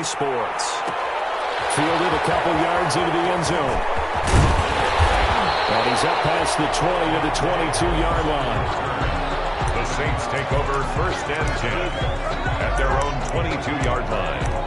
Sports. Fielded a couple yards into the end zone. And he's up past the 20 to the 22-yard line. The Saints take over 1st and 10 at their own 22-yard line.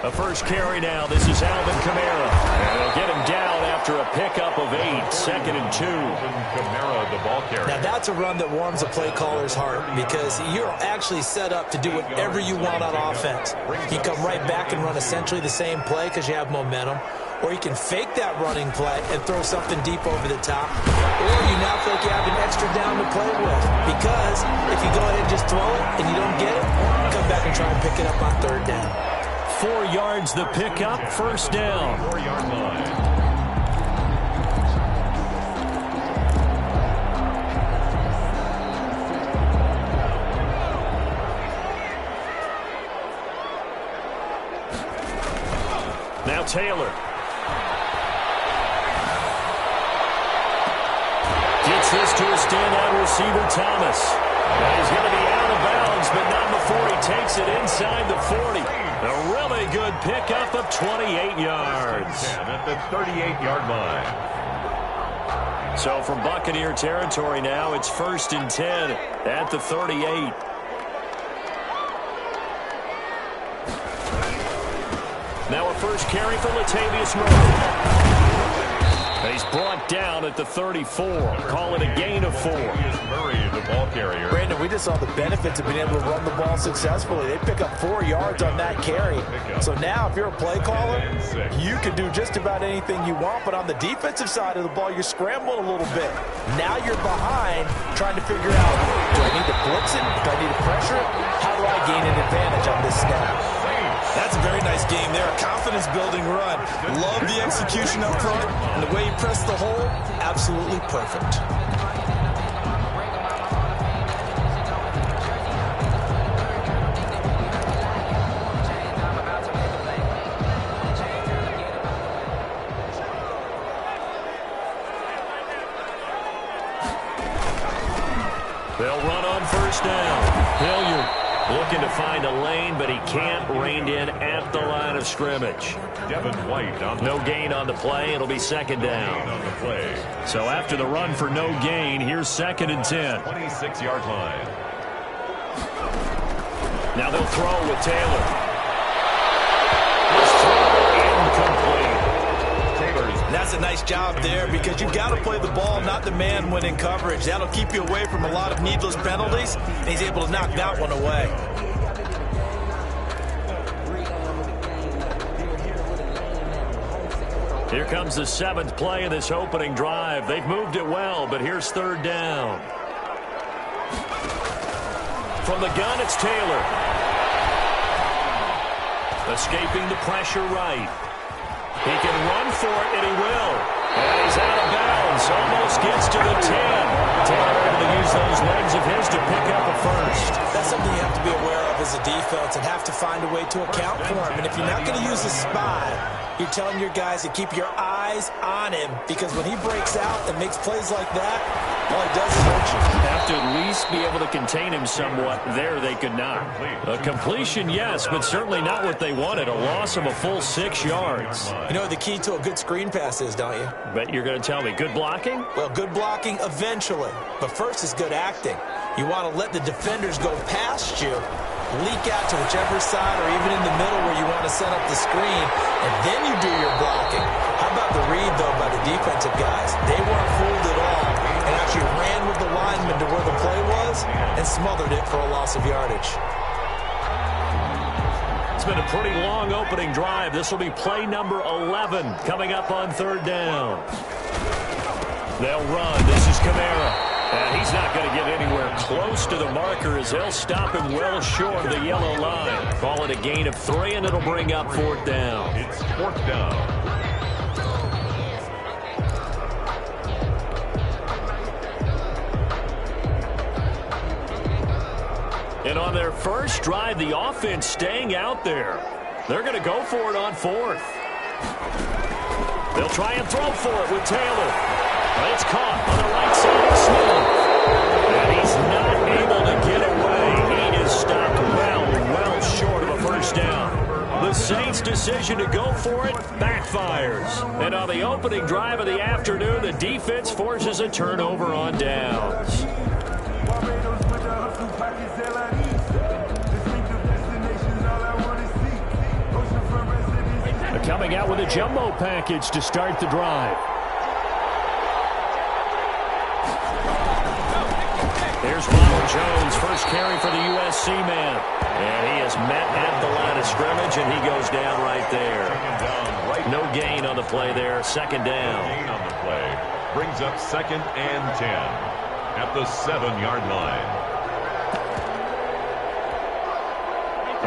A first carry now. This is Alvin Kamara. And they'll get him down after a pickup of 8. 2nd and 2. Kamara, the ball carrier. Now, that's a run that warms a play caller's heart because you're actually set up to do whatever you want on offense. You come right back and run essentially the same play because you have momentum. Or you can fake that running play and throw something deep over the top. Or you now feel like you have an extra down to play with. Because if you go ahead and just throw it and you don't get it, come back and try and pick it up on 3rd down. 4 yards the pickup, 1st down. 4-yard line. Now Taylor. Gets this to a standout receiver, Thomas. And he's going to be out of bounds, but not before he takes it inside the 40. A really good pickup of 28 yards. At the 38-yard line. So from Buccaneer territory now, it's 1st and 10 at the 38. Now a first carry for Latavius Murray. He's brought down at the 34. Call it a gain of 4. Murray, the ball carrier. Brandon, we just saw the benefits of being able to run the ball successfully. They pick up 4 yards on that carry. So now if you're a play caller, you can do just about anything you want. But on the defensive side of the ball, you're scrambling a little bit. Now you're behind trying to figure out, do I need to blitz it? Do I need to pressure it? How do I gain an advantage on this snap? That's a very nice game there. A confidence-building run. Love the execution up front. And the way he pressed the hole, absolutely perfect. They'll run on 1st down. Hilliard looking to find a lane, but he can't. Reined in at the line of scrimmage. Devin White on no gain on the play. It'll be 2nd down. on the play. So after the run for no gain, here's 2nd and 10. 26-yard line. Now they'll throw with Taylor. His throw incomplete. That's a nice job there because you've got to play the ball, not the man when in coverage. That'll keep you away from a lot of needless penalties, and he's able to knock that one away. Here comes the 7th play of this opening drive. They've moved it well, but here's 3rd down. From the gun, it's Taylor. Escaping the pressure right. He can run for it, and he will. And he's out of bounds. Almost gets to the 10. Taylor able to use those legs of his to pick up a first. That's something you have to be aware of as a defense and have to find a way to account for him. And if you're not going to use a spy, you're telling your guys to keep your eyes on him because when he breaks out and makes plays like that, all he does is hurt you. Have to at least be able to contain him somewhat. There they could not. A completion, yes, but certainly not what they wanted. A loss of a full 6 yards. You know what the key to a good screen pass is, don't you? Bet you're going to tell me. Good blocking? Well, good blocking eventually. But first is good acting. You want to let the defenders go past you, leak out to whichever side or even in the middle where you want to set up the screen, and then you do your blocking. How about the read, though, by the defensive guys? They weren't fooled at all and actually ran with the lineman to where the play was and smothered it for a loss of yardage. It's been a pretty long opening drive. This will be play number 11 coming up on 3rd down. They'll run. This is Kamara. And he's not going to get anywhere close to the marker as they'll stop him well short of the yellow line. Call it a gain of 3, and it'll bring up 4th down. It's 4th down. on their first drive, the offense staying out there. They're going to go for it on fourth. They'll try and throw for it with Taylor. But it's caught on the right side of Smith. And he's not able to get away. He is stopped well short of a first down. The Saints' decision to go for it backfires. And on the opening drive of the afternoon, the defense forces a turnover on downs. They're coming out with a jumbo package to start the drive. Here's Ronald Jones, first carry for the USC man. And he is met at the line of scrimmage, and he goes down right there. No gain on the play there, second down. Gain on the play brings up 2nd and 10 at the 7-yard line.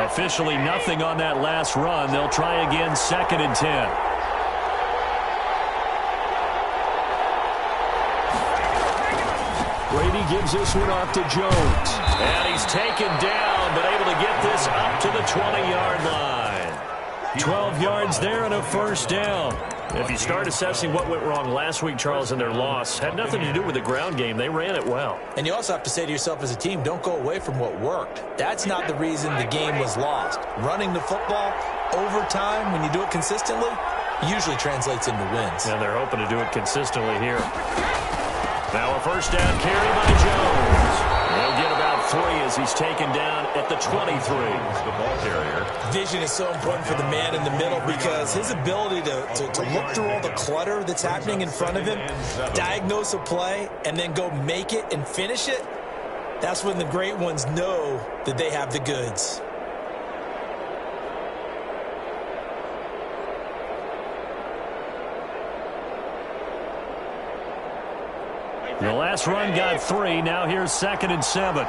Officially nothing on that last run. They'll try again, 2nd and 10. Brady gives this one off to Jones. And he's taken down, but able to get this up to the 20-yard line. 12 yards there and a first down. If you start assessing what went wrong last week, Charles, in their loss, had nothing to do with the ground game. They ran it well. And you also have to say to yourself as a team, don't go away from what worked. That's not the reason the game was lost. Running the football over time, when you do it consistently, usually translates into wins. And they're hoping to do it consistently here. Now a first down carry by Jones. He'll get about 3 as he's taken down at the 23. The ball carrier. Vision is so important for the man in the middle because his ability to look through all the clutter that's happening in front of him, diagnose a play, and then go make it and finish it, that's when the great ones know that they have the goods. The last run got 3. Now here's 2nd and 7.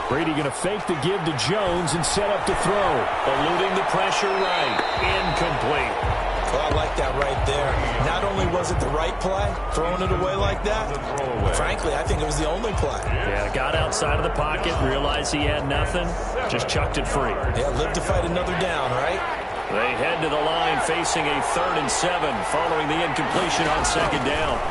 Brady going to fake the give to Jones and set up to throw. Eluding the pressure right. Incomplete. Well, I like that right there. Not only was it the right play, throwing it away like that, frankly, I think it was the only play. Yeah, got outside of the pocket, realized he had nothing, just chucked it free. Yeah, live to fight another down, right? They head to the line facing a 3rd and 7 following the incompletion on 2nd down.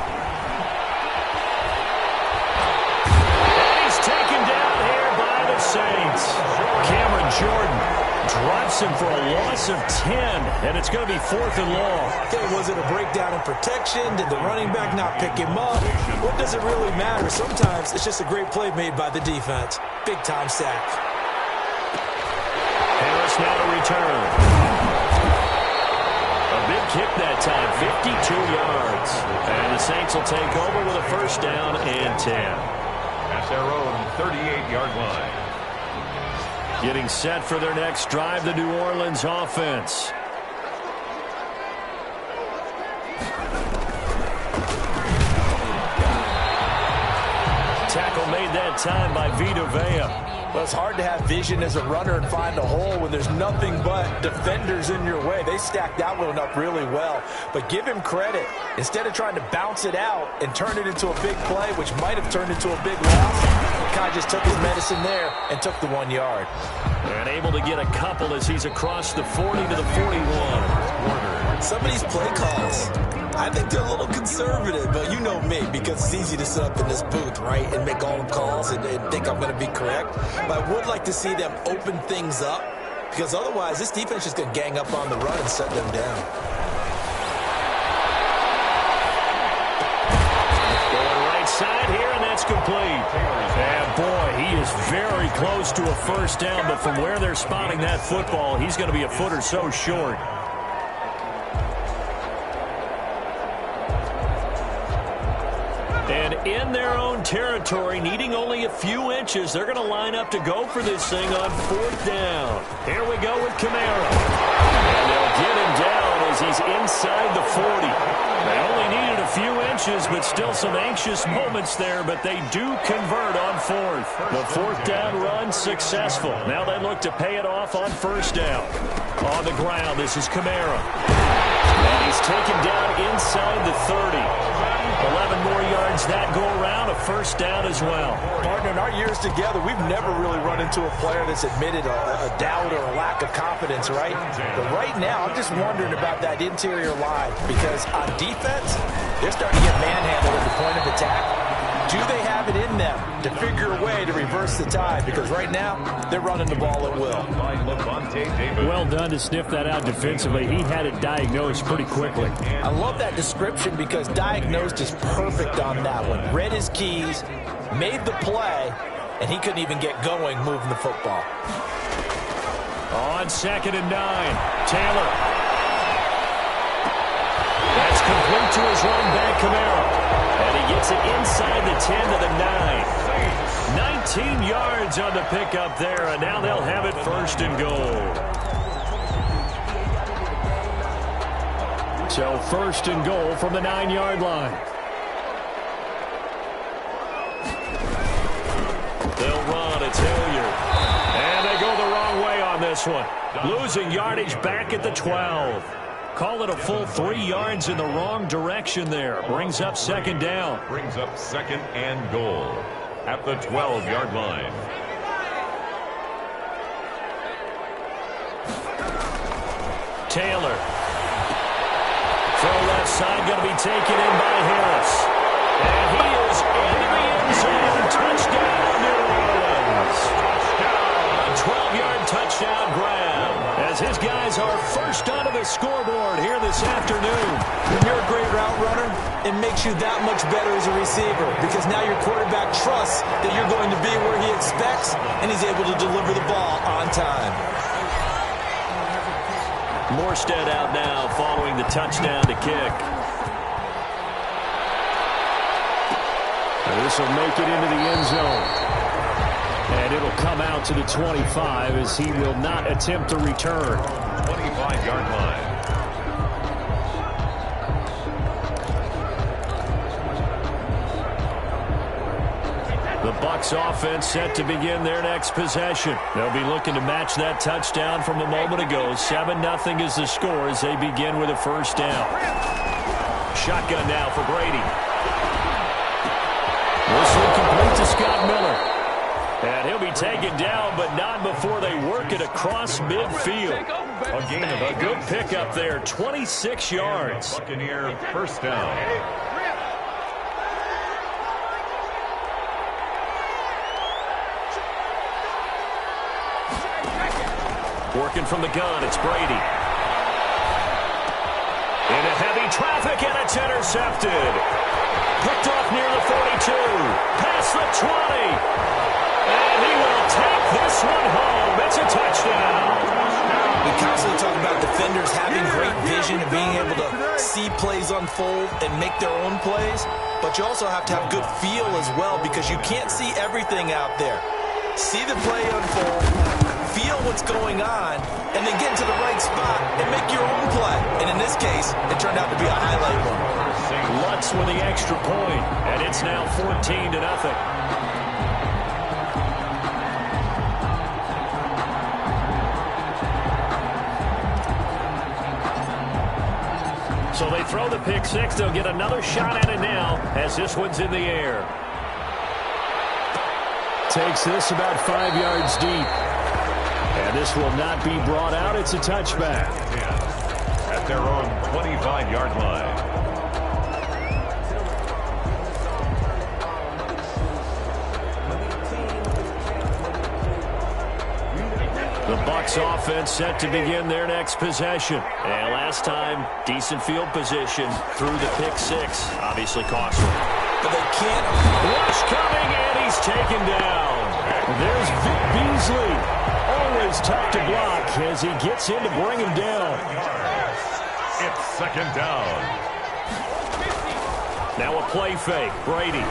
And he's taken down here by the Saints. Cameron Jordan drops him for a loss of 10, and it's going to be 4th and long. Okay, was it a breakdown in protection? Did the running back not pick him up? What does it really matter? Sometimes it's just a great play made by the defense. Big-time sack. Harris now to return. A big kick that time, 52 yards. And the Saints will take over with a first down and 10. At their own 38-yard line. Getting set for their next drive, the New Orleans offense. Tackle made that time by Vita Vea. Well, it's hard to have vision as a runner and find a hole when there's nothing but defenders in your way. They stacked that one up really well. But give him credit. Instead of trying to bounce it out and turn it into a big play, which might have turned into a big loss, Kai just took his medicine there and took the 1 yard. And able to get a couple as he's across the 40 to the 41. Some of these play calls, I think they're a little conservative, but you know me, because it's easy to sit up in this booth, right, and make all the calls and think I'm going to be correct. But I would like to see them open things up, because otherwise this defense is going to gang up on the run and shut them down. Going right side here, and that's complete. And boy, he is very close to a first down, but from where they're spotting that football, he's going to be a foot or so short. And in their own territory, needing only a few inches, they're going to line up to go for this thing on 4th down. Here we go with Kamara. And they'll get him down as he's inside the 40. They only needed a few inches, but still some anxious moments there, but they do convert on 4th. The 4th down run successful. Now they look to pay it off on 1st down. On the ground, this is Kamara. And he's taken down inside the 30. 11 more yards yards that go around, a first down as well. Partner, in our years together, we've never really run into a player that's admitted a doubt or a lack of confidence, right? But right now, I'm just wondering about that interior line because on defense, they're starting to get manhandled at the point of attack. Do they have it in them to figure a way to reverse the tide? Because right now, they're running the ball at will. Well done to sniff that out defensively. He had it diagnosed pretty quickly. I love that description because diagnosed is perfect on that one. Read his keys, made the play, and he couldn't even get going moving the football. On 2nd and 9, Taylor. That's complete to his running back, Kamara. And he gets it inside the 10 to the 9. 19 yards on the pickup there, and now they'll have it 1st and goal. So 1st and goal from the 9-yard line. They'll run. It's Hilliard. And they go the wrong way on this one. Losing yardage back at the 12. Call it a full 3 yards in the wrong direction there. Brings up 2nd down. Brings up 2nd and goal at the 12-yard line. Taylor. Throw left side, going to be taken in by Harris. And he is into the end zone. Touchdown, New Orleans. A 12-yard touchdown grab as his guys are first onto the scoreboard here this afternoon. When you're a great route runner, it makes you that much better as a receiver because now your quarterback trusts that you're going to be where he expects, and he's able to deliver the ball on time. Morstead out now following the touchdown to kick. This will make it into the end zone. And it'll come out to the 25 as he will not attempt to return. 25-yard line. The Bucs offense set to begin their next possession. They'll be looking to match that touchdown from a moment ago. 7-0 is the score as they begin with a first down. Shotgun now for Brady. This will complete to Scott Miller. And he'll be taken down, but not before they work it across midfield. A good pickup there, 26 yards. Buccaneer first down. Working from the gun, it's Brady. Into heavy traffic, and it's intercepted. Picked off near the 42. Past the 20. And he will take this one home. It's a touchdown. We constantly talk about defenders having great vision and being able to see plays unfold and make their own plays. But you also have to have good feel as well because you can't see everything out there. See the play unfold, feel what's going on, and then get into the right spot and make your own play. And in this case, it turned out to be a highlight one. Lutz with the extra point, and it's now 14-0. So they throw the pick six. They'll get another shot at it now as this one's in the air. Takes this about 5 yards deep. And this will not be brought out. It's a touchback. At their own 25-yard line. The Bucs offense set to begin their next possession. And last time, decent field position through the pick six. Obviously costly. But they can't. Rush coming, and he's taken down. There's Vic Beasley. Always tough to block as he gets in to bring him down. It's second down. Now a play fake. Brady.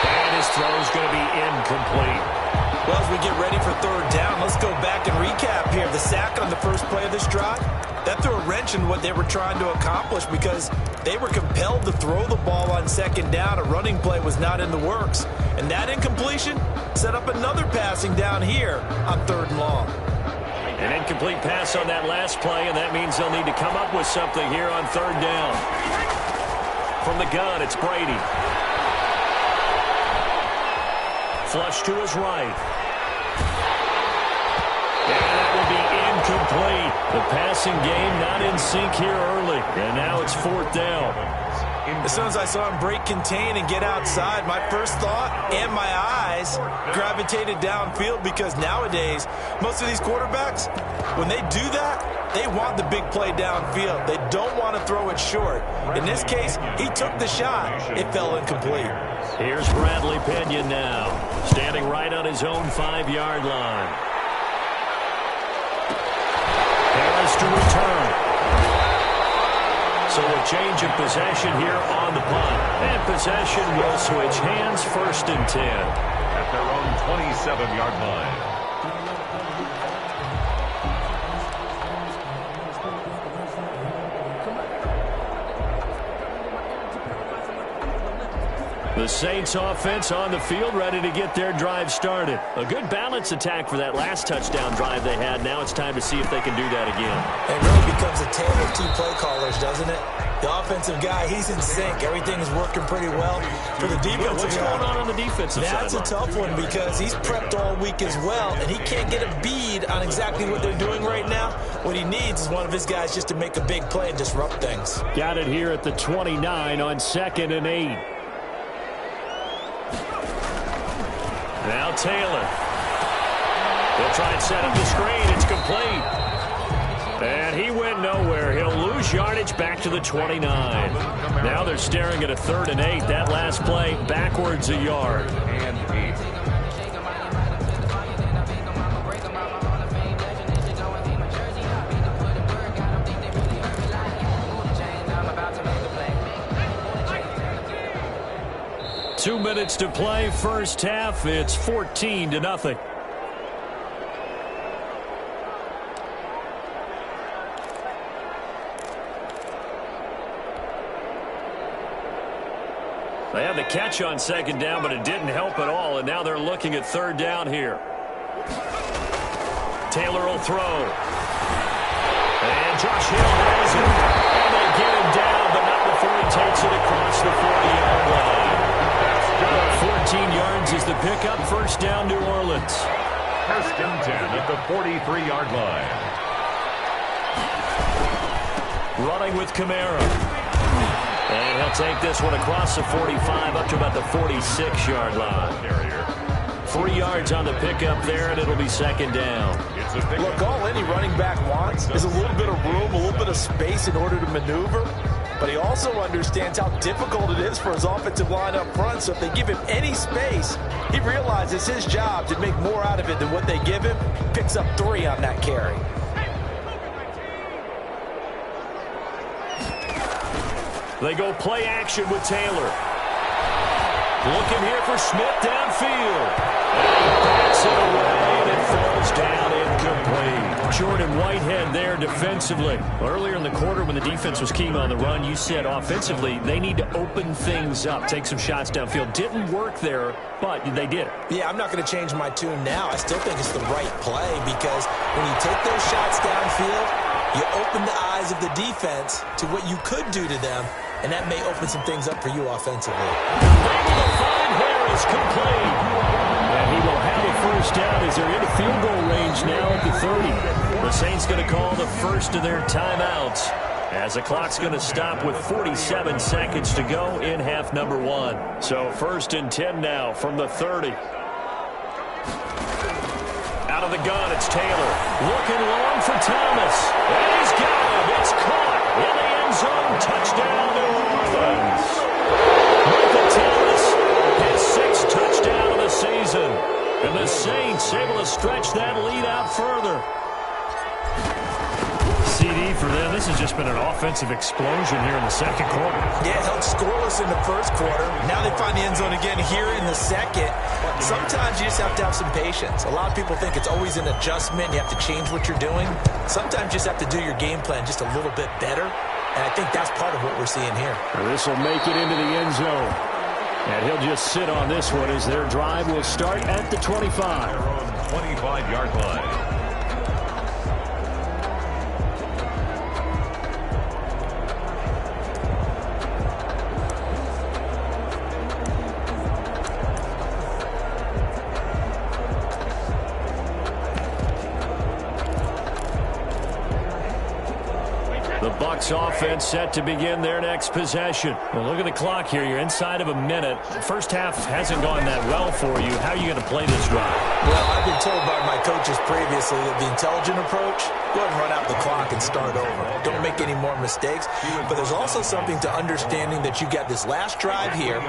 And his throw's going to be incomplete. Well, as we get ready for third down, let's go back and recap here. The sack on the first play of this drive, that threw a wrench in what they were trying to accomplish because they were compelled to throw the ball on second down. A running play was not in the works. And that incompletion set up another passing down here on third and long. An incomplete pass on that last play, and that means they'll need to come up with something here on third down. From the gun, it's Brady. Flush to his right. And that will be incomplete. The passing game not in sync here early. And now it's 4th down. As soon as I saw him break contain and get outside, my first thought and my eyes gravitated downfield, because nowadays, most of these quarterbacks, when they do that, they want the big play downfield. They don't want to throw it short. In this case, he took the shot. It fell incomplete. Here's Bradley Pinion now, standing right on his own 5-yard line. Harris to return. So a change of possession here on the punt. And possession will switch hands, 1st and 10. At their own 27-yard line. The Saints offense on the field, ready to get their drive started. A good balance attack for that last touchdown drive they had. Now it's time to see if they can do that again. It really becomes a tale of two play callers, doesn't it? The offensive guy, he's in sync. Everything is working pretty well. For the defensive What's guy, going on the defensive side? that's a tough one, because he's prepped all week as well, and he can't get a bead on exactly what they're doing right now. What he needs is one of his guys just to make a big play and disrupt things. Got it here at the 29 on 2nd and 8. Now Taylor. He'll try and set up the screen. It's complete. And he went nowhere. He'll lose yardage back to the 29. Now they're staring at a 3rd and 8. That last play backwards a yard. And 8. 2 minutes to play, first half. It's 14-0. They had the catch on 2nd down, but it didn't help at all, and now they're looking at 3rd down here. Taylor will throw. And Josh Hill has it. And they get him down, but not before he takes it across the 40-yard line. 14 yards is the pickup. 1st down, New Orleans. 1st and 10 at the 43-yard line. Running with Kamara. And he'll take this one across the 45 up to about the 46-yard line. 3 yards on the pickup there, and it'll be 2nd down. Look, all any running back wants is a little bit of room, a little bit of space in order to maneuver. But he also understands how difficult it is for his offensive line up front. So if they give him any space, he realizes his job to make more out of it than what they give him. Picks up 3 on that carry. They go play action with Taylor. Looking here for Smith downfield. And he backs it away, and it falls down incomplete. Jordan Whitehead there defensively. Earlier in the quarter when the defense was keen on the run, you said offensively they need to open things up, take some shots downfield. Didn't work there, but they did it. Yeah, I'm not going to change my tune now. I still think it's the right play, because when you take those shots downfield, you open the eyes of the defense to what you could do to them, and that may open some things up for you offensively. Able to find Harris, complete. And he will have a 1st down as they're into field goal range now at the 30. The Saints going to call the first of their timeouts, as the clock's going to stop with 47 seconds to go in half number 1. So 1st and 10 now from the 30. Out of the gun, it's Taylor. Looking long for Thomas. And he's got him. It's caught in the end zone. Touchdown, New Orleans. Michael Thomas, his 6th touchdown of the season. And the Saints able to stretch that lead out further. CD for them. This has just been an offensive explosion here in the 2nd quarter. Yeah, held scoreless in the 1st quarter. Now they find the end zone again here in the 2nd. Sometimes you just have to have some patience. A lot of people think it's always an adjustment. You have to change what you're doing. Sometimes you just have to do your game plan just a little bit better. And I think that's part of what we're seeing here. This will make it into the end zone. And he'll just sit on this one as their drive will start at the 25. Their own 25-yard line. The Bucs offense set to begin their next possession. Well, look at the clock here. You're inside of a minute. The first half hasn't gone that well for you. How are you going to play this drive? Well, I've been told by my coaches previously that the intelligent approach, go ahead and run out the clock and start over. Don't make any more mistakes. But there's also something to understanding that you got this last drive here.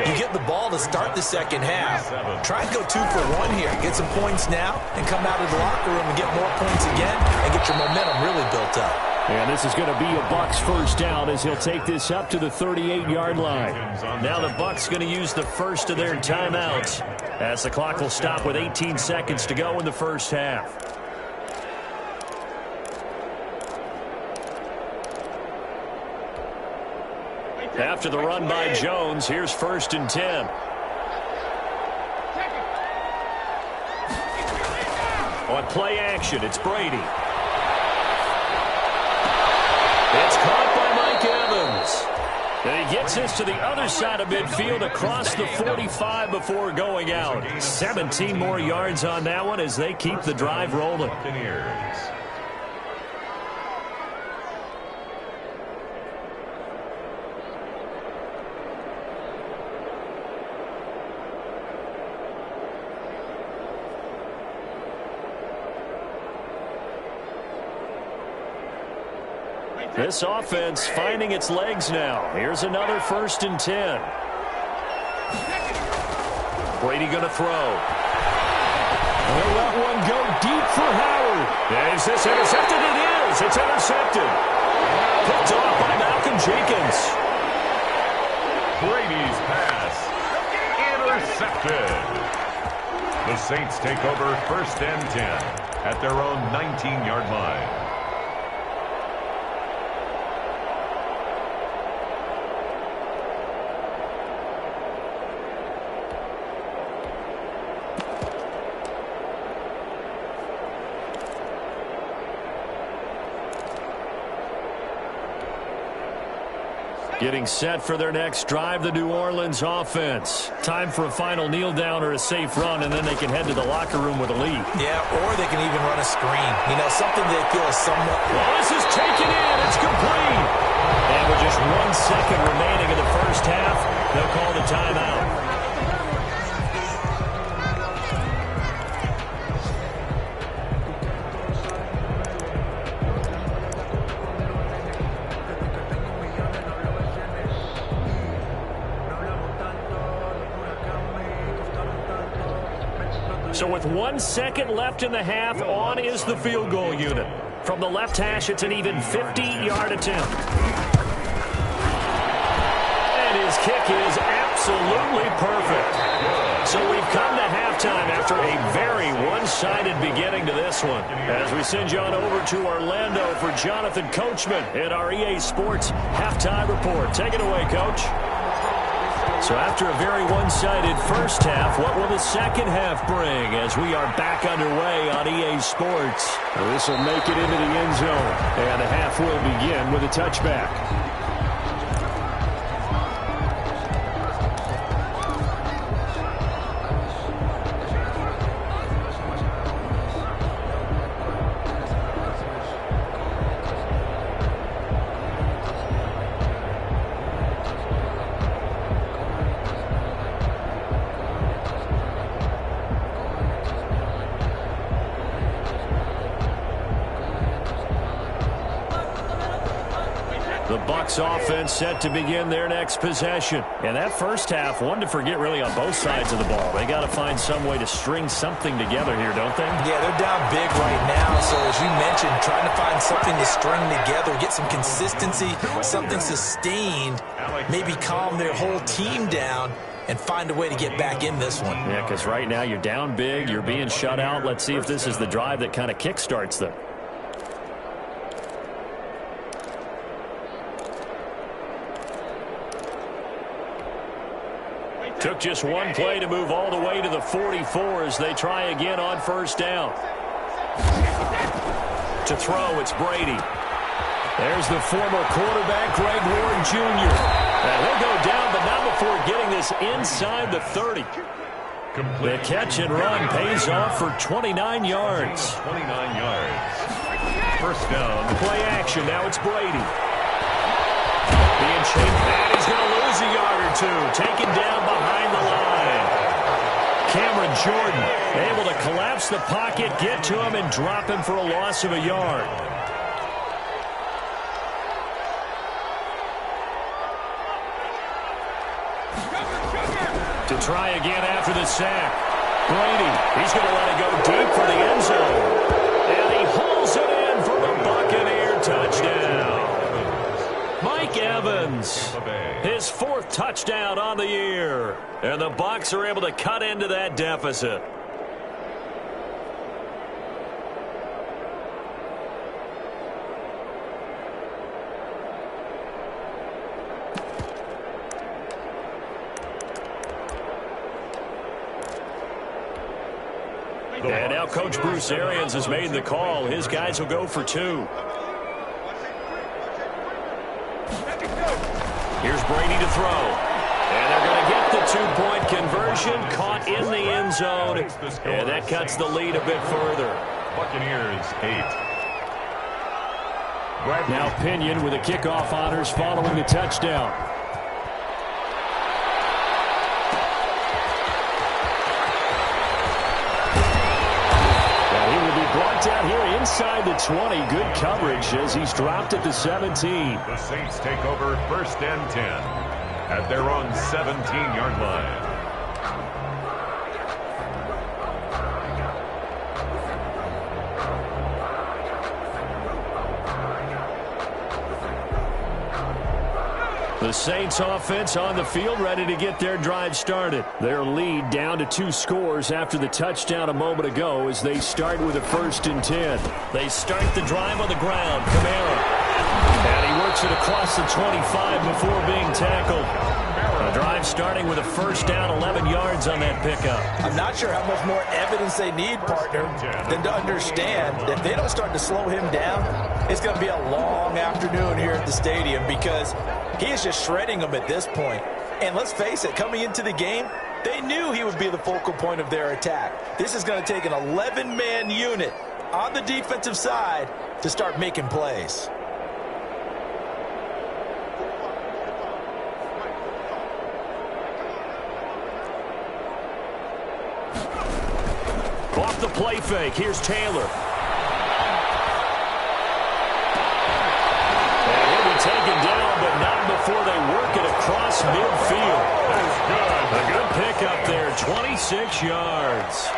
You get the ball to start the second half. Try and go 2 for 1 here. Get some points now and come out of the locker room and get more points again and get your momentum really built up. And this is going to be a Bucs first down as he'll take this up to the 38-yard line. Now the Bucs going to use the first of their timeouts as the clock will stop with 18 seconds to go in the first half. After the run by Jones, here's 1st and 10. On play action, it's Brady. It's caught by Mike Evans. And he gets this to the other side of midfield across the 45 before going out. 17 more yards on that one as they keep the drive rolling. This offense finding its legs now. Here's another 1st and 10. Brady going to throw. They'll let one go deep for Howard. Is this intercepted? It is. It's intercepted. Picked off by Malcolm Jenkins. Brady's pass intercepted. The Saints take over 1st and 10 at their own 19-yard line. Getting set for their next drive, the New Orleans offense. Time for a final kneel down or a safe run, and then they can head to the locker room with a lead. Yeah, or they can even run a screen. You know, something they feel is somewhat... Well, this is taken in. It's complete. And with just 1 second remaining in the first half, they'll call the timeout. So with 1 second left in the half, on is the field goal unit. From the left hash, it's an even 50-yard attempt. And his kick is absolutely perfect. So we've come to halftime after a very one-sided beginning to this one. As we send you on over to Orlando for Jonathan Coachman in our EA Sports Halftime Report. Take it away, Coach. So after a very one-sided first half, what will the second half bring as we are back underway on EA Sports? Well, this will make it into the end zone, and the half will begin with a touchback. The Bucs offense set to begin their next possession. And that first half, one to forget really on both sides of the ball. They got to find some way to string something together here, don't they? Yeah, they're down big right now. So as you mentioned, trying to find something to string together, get some consistency, something sustained, maybe calm their whole team down and find a way to get back in this one. Yeah, because right now you're down big, you're being shut out. Let's see if this is the drive that kind of kickstarts them. Took just one play to move all the way to the 44 as they try again on first down. To throw, it's Brady. There's the former quarterback, Greg Ward Jr. And he'll go down, but not before getting this inside the 30. The catch and run pays off for 29 yards. 29 yards. first down. Play action. Now it's Brady. Being chased. And he's going to lose a yard or two. Taken down behind the line. Cameron Jordan able to collapse the pocket, get to him, and drop him for a loss of a yard. To try again after the sack. Brady, he's going to let it go deep for the end zone. And he hauls it in for the Buccaneer touchdown. Mike Evans, his 4th touchdown on the year. And the Bucs are able to cut into that deficit. And now Coach Bruce Arians has made the call. His guys will go for 2. Here's Brady to throw. And they're going to get the 2-point conversion. Caught in the end zone. And that cuts the lead a bit further. Buccaneers 8. Now Pinion with the kickoff honors following the touchdown. Brought down here inside the 20. Good coverage as he's dropped at the 17. The Saints take over 1st and 10 at their own 17-yard line. The Saints offense on the field ready to get their drive started. Their lead down to 2 scores after the touchdown a moment ago as they start with a 1st and 10. They start the drive on the ground. Kamara. And he works it across the 25 before being tackled. A drive starting with a 1st down, 11 yards on that pickup. I'm not sure how much more evidence they need, partner, than to understand that if they don't start to slow him down, it's going to be a long afternoon here at the stadium because he is just shredding them at this point. And let's face it, coming into the game, they knew he would be the focal point of their attack. This is going to take an 11-man unit on the defensive side to start making plays. Off the play fake, here's Taylor. And he'll be taken down, but not before they work it across midfield. That's good. A good pickup there, 26 yards.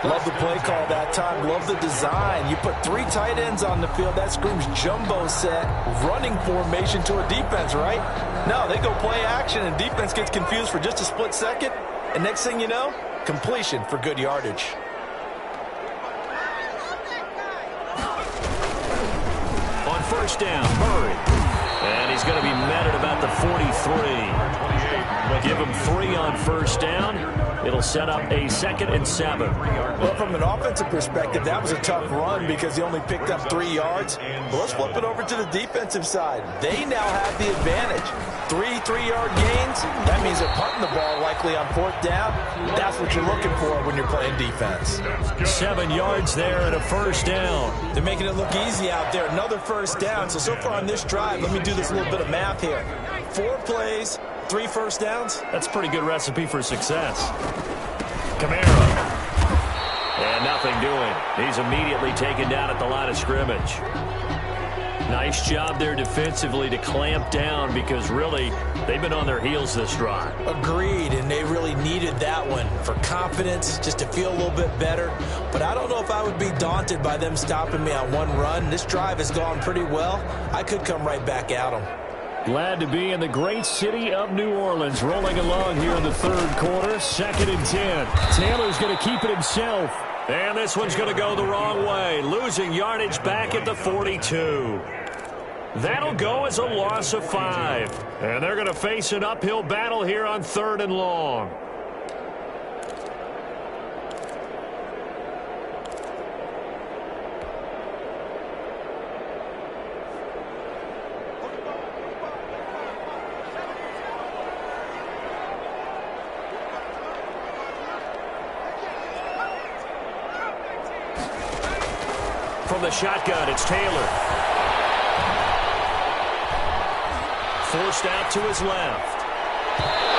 Love the play call that time. Love the design. You put 3 tight ends on the field. That screams jumbo set, running formation to a defense, right? No, they go play action, and defense gets confused for just a split second. And next thing you know, completion for good yardage. On 1st down, Murray. And he's going to be met at about the 43. Give him 3 on 1st down. It'll set up a 2nd and 7. Well, from an offensive perspective, that was a tough run because he only picked up 3 yards. But let's flip it over to the defensive side. They now have the advantage. 3 3-yard gains. That means they're punting the ball likely on 4th down. That's what you're looking for when you're playing defense. 7 yards there and a 1st down. They're making it look easy out there. Another 1st down. So far on this drive, let me do this little bit of math here. 4 plays, 3 1st downs. That's a pretty good recipe for success. Kamara. And nothing doing. He's immediately taken down at the line of scrimmage. Nice job there defensively to clamp down because really they've been on their heels this drive. Agreed, and they really needed that one for confidence, just to feel a little bit better. But I don't know if I would be daunted by them stopping me on one run. This drive has gone pretty well. I could come right back at them. Glad to be in the great city of New Orleans, rolling along here in the 3rd quarter, 2nd and 10. Taylor's going to keep it himself. And this one's going to go the wrong way, losing yardage back at the 42. That'll go as a loss of 5. And they're going to face an uphill battle here on 3rd and long. From the shotgun, it's Taylor. Forced out to his left.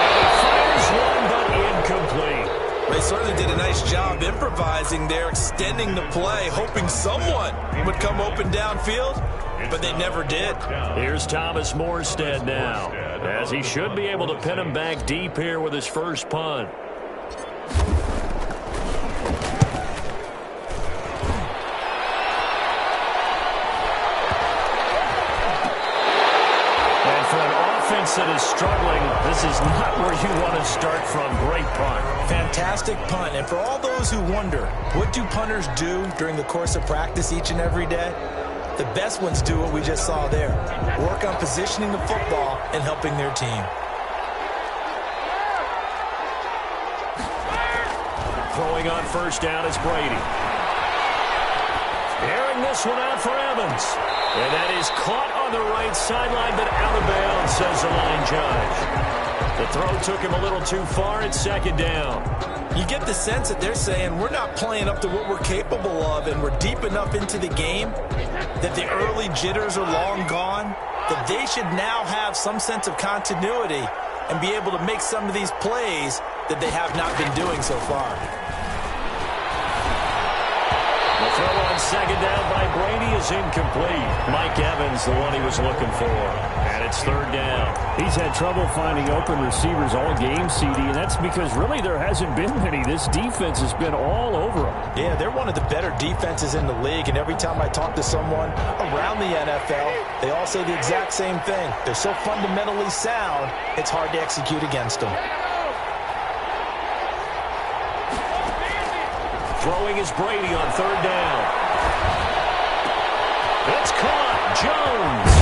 And he fires one, but incomplete. They certainly did a nice job improvising there, extending the play, hoping someone would come open downfield, but they never did. Here's Thomas Morstead now, as he should be able to pin him back deep here with his first punt. That is struggling, this is not where you want to start from. Great punt. Fantastic punt. And for all those who wonder, what do punters do during the course of practice each and every day? The best ones do what we just saw there. Work on positioning the football and helping their team. Throwing on first down is Brady. Airing this one out for Evans. And that is caught on the right sideline, but out of bounds, says the line judge. The throw took him a little too far. It's second down. You get the sense that they're saying we're not playing up to what we're capable of, and we're deep enough into the game that the early jitters are long gone, that they should now have some sense of continuity and be able to make some of these plays that they have not been doing so far. The throw on second down by Brady is incomplete. Mike Evans, the one he was looking for. And it's third down. He's had trouble finding open receivers all game, CD, and that's because really there hasn't been many. This defense has been all over them. Yeah, they're one of the better defenses in the league, and every time I talk to someone around the NFL, they all say the exact same thing. They're so fundamentally sound, it's hard to execute against them. Throwing is Brady on third down. It's caught. Jones.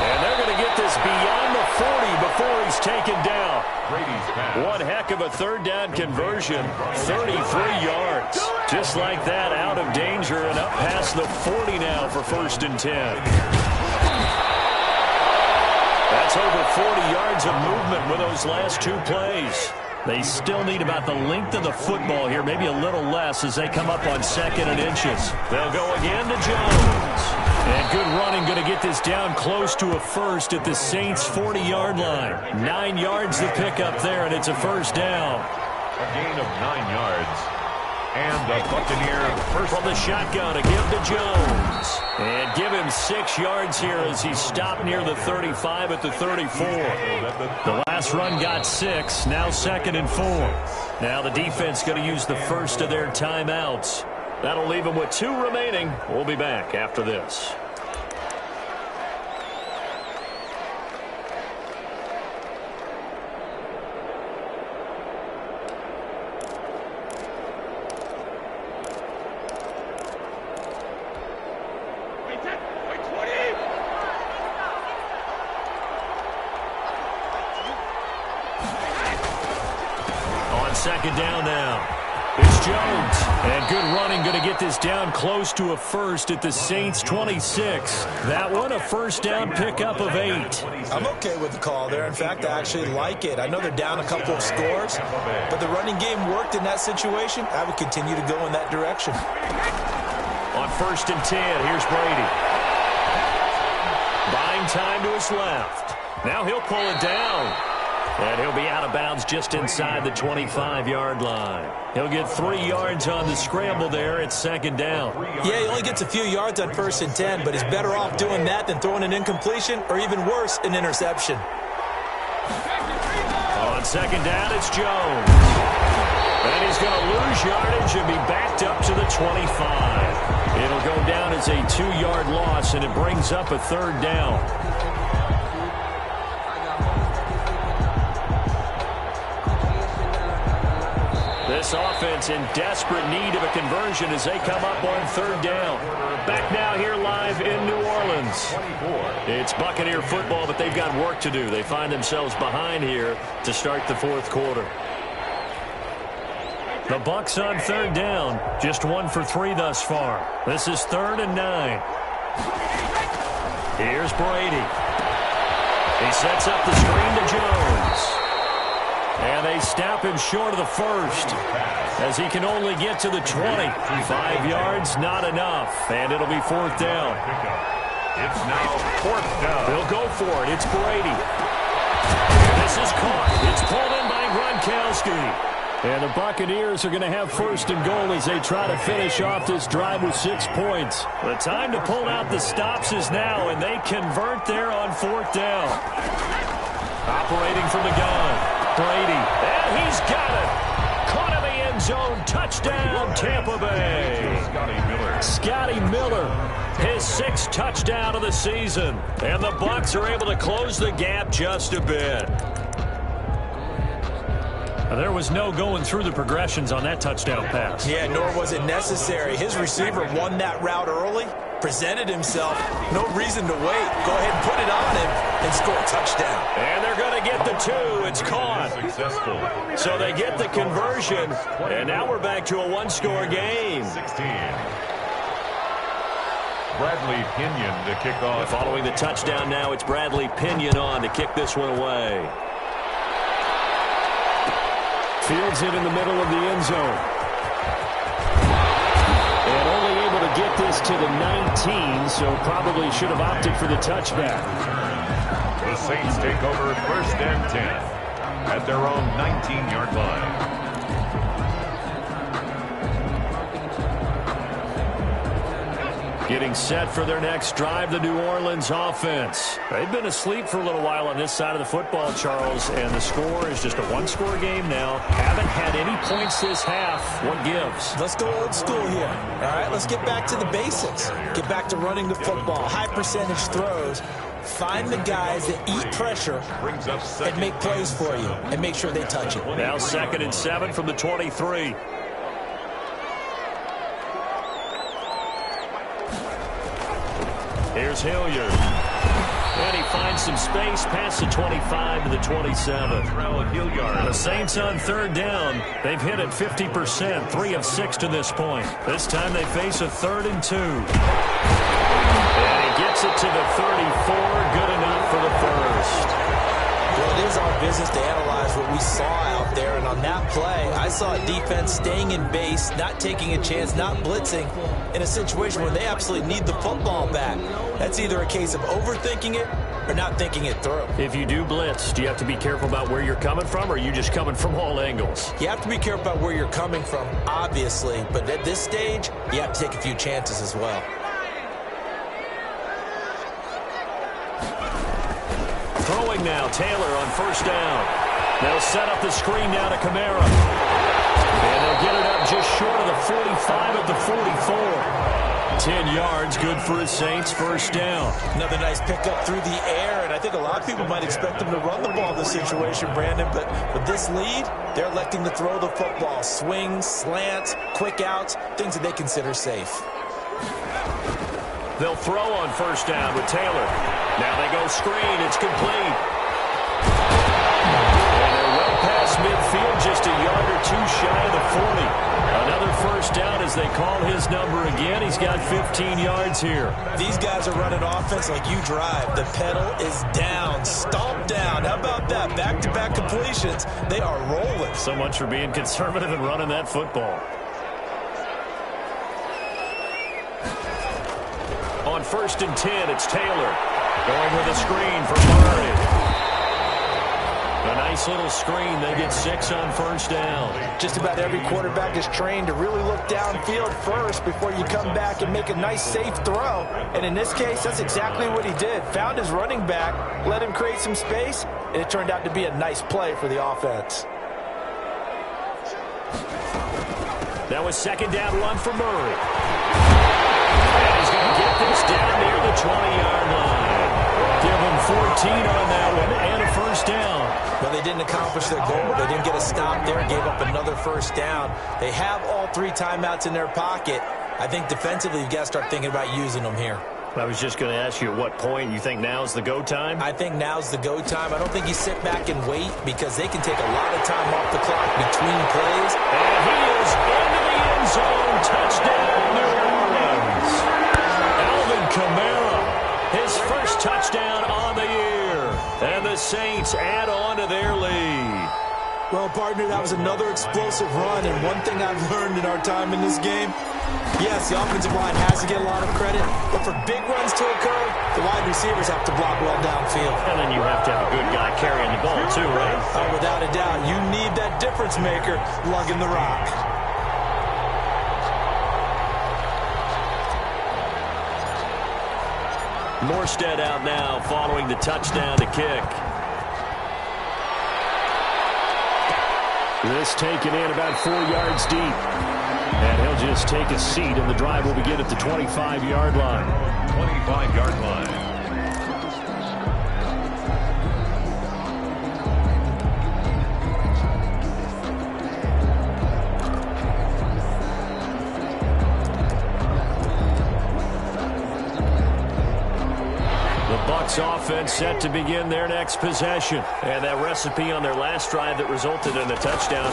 And they're going to get this beyond the 40 before he's taken down. One heck of a third down conversion. 33 yards. Just like that, out of danger and up past the 40 now for first and 10. That's over 40 yards of movement with those last two plays. They still need about the length of the football here, maybe a little less as they come up on second and inches. They'll go again to Jones. And good running, going to get this down close to a first at the Saints' 40-yard line. 9 yards to pick up there, and it's a first down. A gain of 9 yards. And the Buccaneer first from the shotgun to give to Jones. And give him 6 yards here as he stopped near the 35 at the 34. The last run got 6, now second and 4. Now the defense going to use the first of their timeouts. That'll leave them with 2 remaining. We'll be back after this. Second down now. It's Jones. And good running, going to get this down close to a first at the Saints' 26. That one, a first down pickup of 8. I'm okay with the call there. In fact, I actually like it. I know they're down a couple of scores, but the running game worked in that situation. I would continue to go in that direction. On first and 10, here's Brady. Buying time to his left. Now he'll pull it down. And he'll be out of bounds just inside the 25-yard line. He'll get 3 yards on the scramble there. It's second down. Yeah, he only gets a few yards on first and 10, but he's better off doing that than throwing an incompletion or even worse, an interception. On second down, it's Jones. And he's going to lose yardage and be backed up to the 25. It'll go down as a 2-yard loss, and it brings up a third down. This offense in desperate need of a conversion as they come up on third down. Back now here live in New Orleans. It's Buccaneer football, but they've got work to do. They find themselves behind here to start the fourth quarter. The Bucs on third down. Just 1 for 3 thus far. This is 3rd and 9. Here's Brady. He sets up the screen to Jones. And they stop him short of the first, as he can only get to the 20. 5 yards, not enough, and it'll be fourth down. It's now fourth down. They'll go for it. It's Brady. This is caught. It's pulled in by Gronkowski. And the Buccaneers are going to have first and goal as they try to finish off this drive with 6 points. The time to pull out the stops is now, and they convert there on fourth down. Operating from the gun, Brady. And he's got it. Caught in the end zone. Touchdown, Tampa Bay. Scotty Miller, his 6th touchdown of the season. And the Bucs are able to close the gap just a bit. There was no going through the progressions on that touchdown pass. Yeah, nor was it necessary. His receiver won that route early, presented himself. No reason to wait. Go ahead and put it on him and score a touchdown. And they're going to get the 2. It's caught. Successful. So they get the conversion, and now we're back to a one-score game. 16. Bradley Pinion to kick off. Following the touchdown now, it's Bradley Pinion on to kick this one away. Fields it in the middle of the end zone. And only able to get this to the 19, so probably should have opted for the touchback. The Saints take over first and 10 at their own 19-yard line. Getting set for their next drive, the New Orleans offense. They've been asleep for a little while on this side of the football, Charles, and the score is just a one-score game now. Haven't had any points this half. What gives? Let's go old school here. All right, let's get back to the basics. Get back to running the football, high percentage throws. Find the guys that eat pressure and make plays for you and make sure they touch it. Now 2nd and 7 from the 23. Here's Hilliard. And he finds some space past the 25 to the 27. The Saints on third down. They've hit it 50%, 3 of 6 to this point. This time they face a 3rd and 2. And he gets it to the 34. Good enough for the first. Well, it is our business to analyze what we saw out there, and on that play, I saw a defense staying in base, not taking a chance, not blitzing, in a situation where they absolutely need the football back. That's either a case of overthinking it or not thinking it through. If you do blitz, do you have to be careful about where you're coming from, or are you just coming from all angles? You have to be careful about where you're coming from, obviously, but at this stage, you have to take a few chances as well. Throwing now, Taylor on first down. They'll set up the screen now to Kamara. And they'll get it up just short of the 45 at the 44. 10 yards, good for the Saints, first down. Another nice pickup through the air, and I think a lot of people might expect them to run the ball in this situation, Brandon, but with this lead, they're electing to throw the football. Swings, slants, quick outs, things that they consider safe. They'll throw on first down with Taylor. Now they go screen. It's complete. And they're well past midfield, just a yard or two shy of the 40. Another first down as they call his number again. He's got 15 yards here. These guys are running offense like you drive. The pedal is down, stomp down. How about that? Back-to-back completions. They are rolling. So much for being conservative and running that football. On first and 10, it's Taylor. Going with a screen for Murray. A nice little screen. They get 6 on first down. Just about every quarterback is trained to really look downfield first before you come back and make a nice, safe throw. And in this case, that's exactly what he did. Found his running back, let him create some space, and it turned out to be a nice play for the offense. That was second down run for Murray. And he's going to get this down near the 20-yard line. Give him 14 on that one and a first down. Well, they didn't accomplish their goal. They didn't get a stop there and gave up another first down. They have all 3 timeouts in their pocket. I think defensively you've got to start thinking about using them here. I was just going to ask you at what point you think now's the go time? I think now's the go time. I don't think you sit back and wait because they can take a lot of time off the clock between plays. And he is into the end zone. Touchdown, New Orleans. Alvin Kamara, his first touchdown on the year. And the Saints add on to their lead. Well, partner, that was another explosive run, and one thing I've learned in our time in this game, yes, the offensive line has to get a lot of credit, but for big runs to occur, the wide receivers have to block well downfield. And then you have to have a good guy carrying the ball too, right? Oh, without a doubt, you need that difference maker lugging the rock. Morstead out now following the touchdown to kick. This taken in about 4 yards deep. And he'll just take a seat, and the drive will begin at the 25-yard line. 25-yard line. Bucs offense set to begin their next possession. And that recipe on their last drive that resulted in a touchdown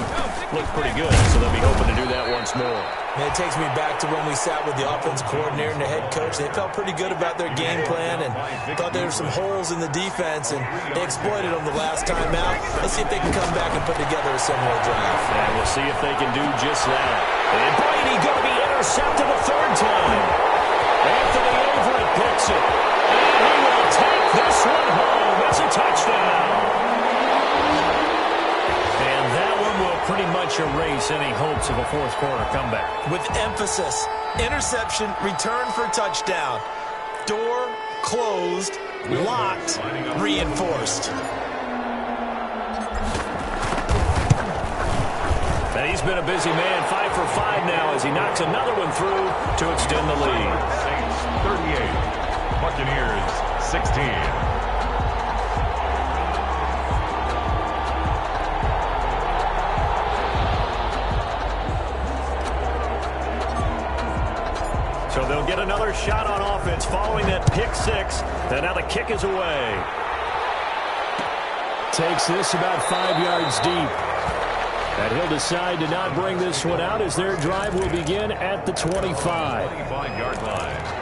looked pretty good, so they'll be hoping to do that once more. And it takes me back to when we sat with the offensive coordinator and the head coach. They felt pretty good about their game plan and thought there were some holes in the defense, and they exploited them the last time out. Let's see if they can come back and put together a similar drive. And we'll see if they can do just that. And Brady going to be intercepted a third time. Anthony Everett picks it. And he will take this one home. It's a touchdown. And that one will pretty much erase any hopes of a fourth quarter comeback. With emphasis, interception, return for touchdown. Door closed, locked, reinforced. And he's been a busy man, 5 for 5 now as he knocks another one through to extend the lead. Saints 38. Buccaneers 16. So they'll get another shot on offense following that pick six. And now the kick is away. Takes this about 5 yards deep. And he'll decide to not bring this one out as their drive will begin at the 25. 25-yard line.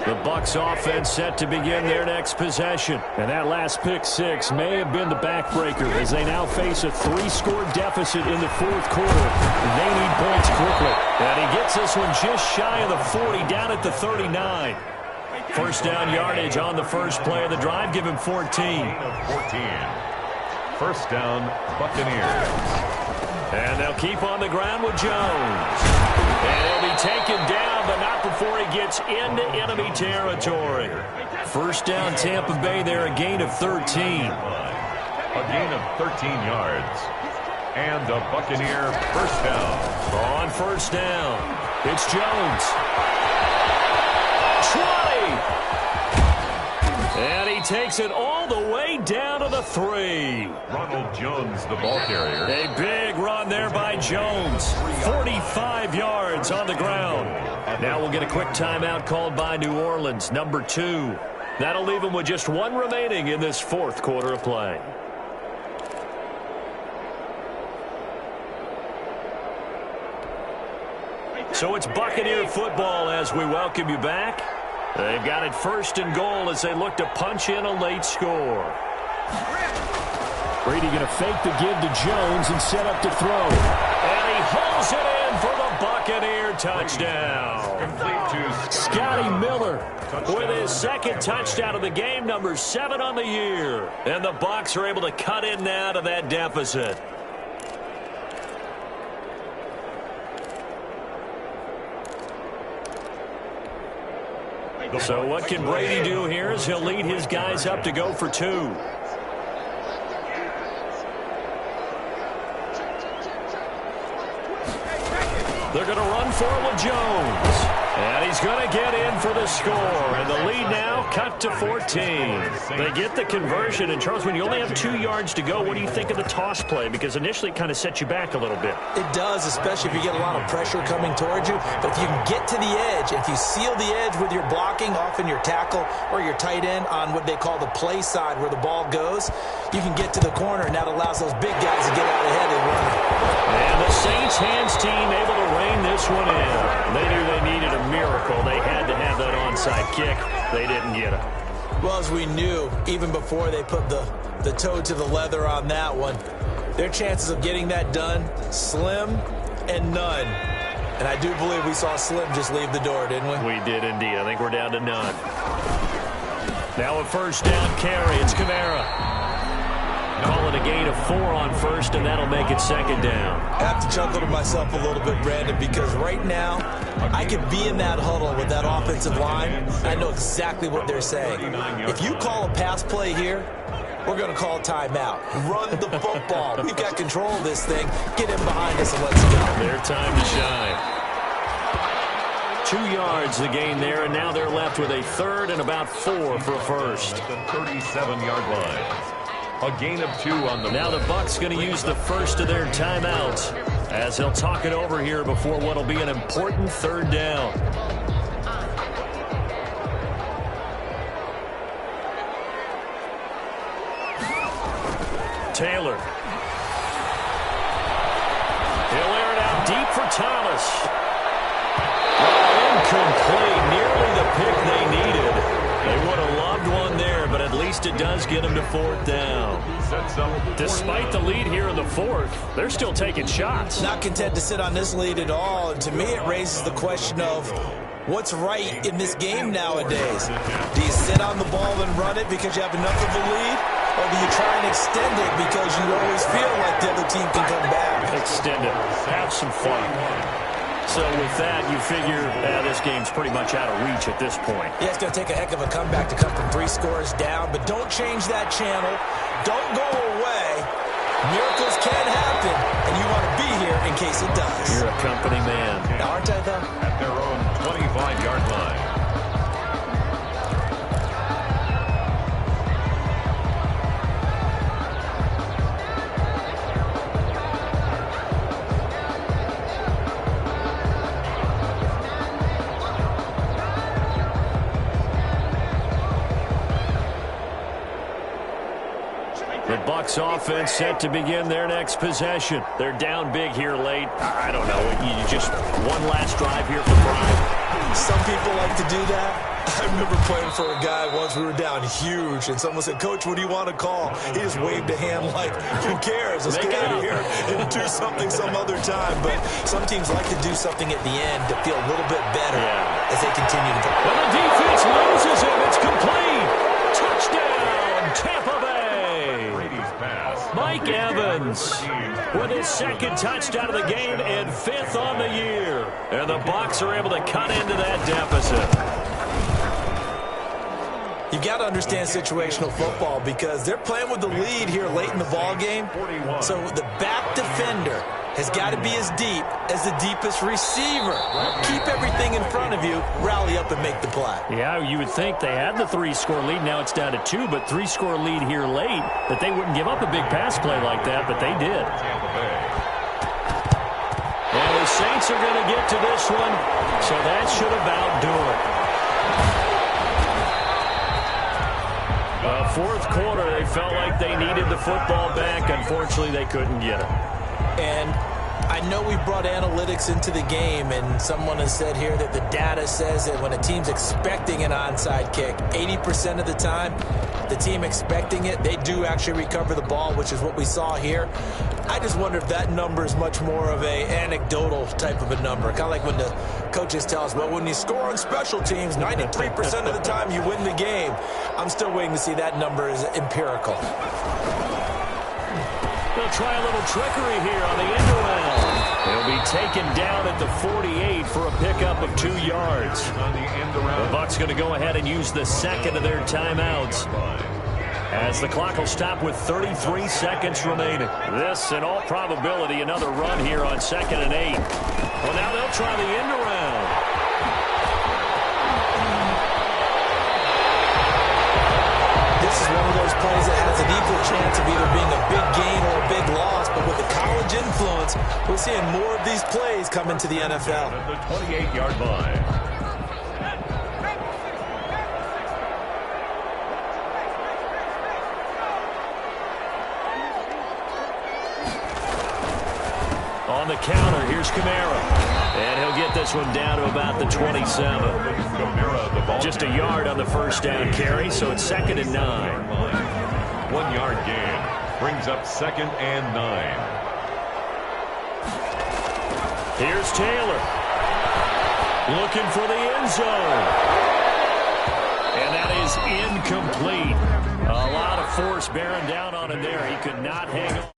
The Bucs offense set to begin their next possession. And that last pick six may have been the backbreaker as they now face a 3-score deficit in the fourth quarter. They need points quickly. And he gets this one just shy of the 40, down at the 39. First down yardage on the first play of the drive. Give him 14. 14. First down, Buccaneers. And they'll keep on the ground with Jones. And he'll be taken down, but not before he gets into enemy territory. First down, Tampa Bay there, a gain of 13. A gain of 13 yards. And a Buccaneer first down. On first down, it's Jones. 20. And he takes it all the way down to the 3. Ronald Jones, the ball carrier. A big run there by Jones. 45 yards on the ground. Now we'll get a quick timeout called by New Orleans, number 2. That'll leave them with just one remaining in this fourth quarter of play. So it's Buccaneer football as we welcome you back. They've got it first and goal as they look to punch in a late score. Brady going to fake the give to Jones and set up to throw. And he holds it in for the Buccaneer touchdown. Complete to Scotty Miller with his second touchdown of the game, number 7 on the year. And the Bucs are able to cut in now to that deficit. So what can Brady do here as he'll lead his guys up to go for 2. They're going to run for it with Jones. And he's going to get in for the score. And the lead now cut to 14. They get the conversion. And, Charles, when you only have 2 yards to go, what do you think of the toss play? Because initially it kind of sets you back a little bit. It does, especially if you get a lot of pressure coming towards you. But if you can get to the edge, if you seal the edge with your blocking, often your tackle or your tight end on what they call the play side where the ball goes, you can get to the corner, and that allows those big guys to get out ahead and run. And the Saints hands team able to rein this one in. They knew they needed a miracle. They had to have that onside kick. They didn't get it. Well, as we knew, even before they put the toe to the leather on that one, their chances of getting that done, slim and none. And I do believe we saw Slim just leave the door, didn't we? We did indeed. I think we're down to none. Now a first down carry. It's Kamara. Call it a gain of 4 on first, and that'll make it second down. I have to chuckle to myself a little bit, Brandon, because right now I could be in that huddle with that offensive line. I know exactly what they're saying. If you call a pass play here, we're going to call timeout. Run the football. We've got control of this thing. Get in behind us and let's go. Their time to shine. 2 yards the gain there, and now they're left with a third and about 4 for a first. At the 37-yard line. A gain of 2 on the Now the Bucs going to use the first of their timeouts as they'll talk it over here before what will be an important third down. Taylor. He'll air it out deep for Thomas. Incomplete. Nearly the pick they needed. They would have loved one there, but at least it does get them to 4th down. Despite the lead here in the 4th, they're still taking shots. Not content to sit on this lead at all. And to me, it raises the question of what's right in this game nowadays. Do you sit on the ball and run it because you have enough of a lead? Or do you try and extend it because you always feel like the other team can come back? Extend it. Have some fun. So with that, you figure this game's pretty much out of reach at this point. Yeah, it's going to take a heck of a comeback to come from 3 scores down, but don't change that channel. Don't go away. Miracles can happen, and you want to be here in case it does. You're a company man. Now, aren't I, though? At their own 25-yard line. The Bucs offense set to begin their next possession. They're down big here late. I don't know. You just one last drive here for pride. Some people like to do that. I remember playing for a guy once. We were down huge, and someone said, "Coach, what do you want to call?" He just waved a hand like, "Who cares? Let's get out of here and do something some other time." But some teams like to do something at the end to feel a little bit better as they continue to play. Well, the defense loses him. It's complete. Touchdown, Tampa Bay. Mike Evans with his second touchdown of the game and 5th on the year. And the Bucs are able to cut into that deficit. You've got to understand situational football because they're playing with the lead here late in the ball game. So the back defender has got to be as deep as the deepest receiver. Keep everything in front of you, rally up and make the play. Yeah, you would think they had the 3-score lead. Now it's down to 2, but 3-score lead here late, that they wouldn't give up a big pass play like that, but they did. And the Saints are going to get to this one, so that should about do it. Fourth quarter, they felt like they needed the football back. Unfortunately, they couldn't get it. And I know we brought analytics into the game, and someone has said here that the data says that when a team's expecting an onside kick, 80% of the time, the team expecting it, they do actually recover the ball, which is what we saw here. I just wonder if that number is much more of a anecdotal type of a number. Kind of like when the coaches tell us, well, when you score on special teams, 93% of the time you win the game. I'm still waiting to see that number is empirical. They'll try a little trickery here on the end around. They'll be taken down at the 48 for a pickup of 2 yards. The Bucs going to go ahead and use the second of their timeouts, as the clock will stop with 33 seconds remaining. This, in all probability, another run here on 2nd and 8. Well, now they'll try the end around. plays that has an equal chance of either being a big gain or a big loss, but with the college influence, we're seeing more of these plays come into the NFL. At the 28-yard line. On the counter, here's Kamara. And he'll get this one down to about the 27. Just a yard on the first down carry, so it's 2nd and 9. 1 yard gain brings up 2nd and 9. Here's Taylor. Looking for the end zone. And that is incomplete. A lot of force bearing down on him there. He could not hang on.